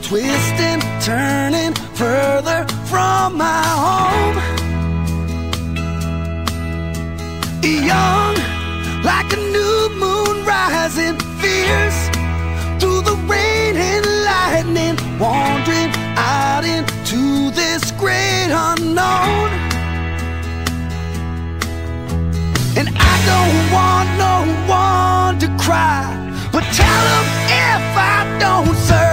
twisting, turning further from my home. Young, like a new moon rising fierce through the rain and lightning, wandering out into this great unknown. And I don't want no one to cry, but tell them if I don't serve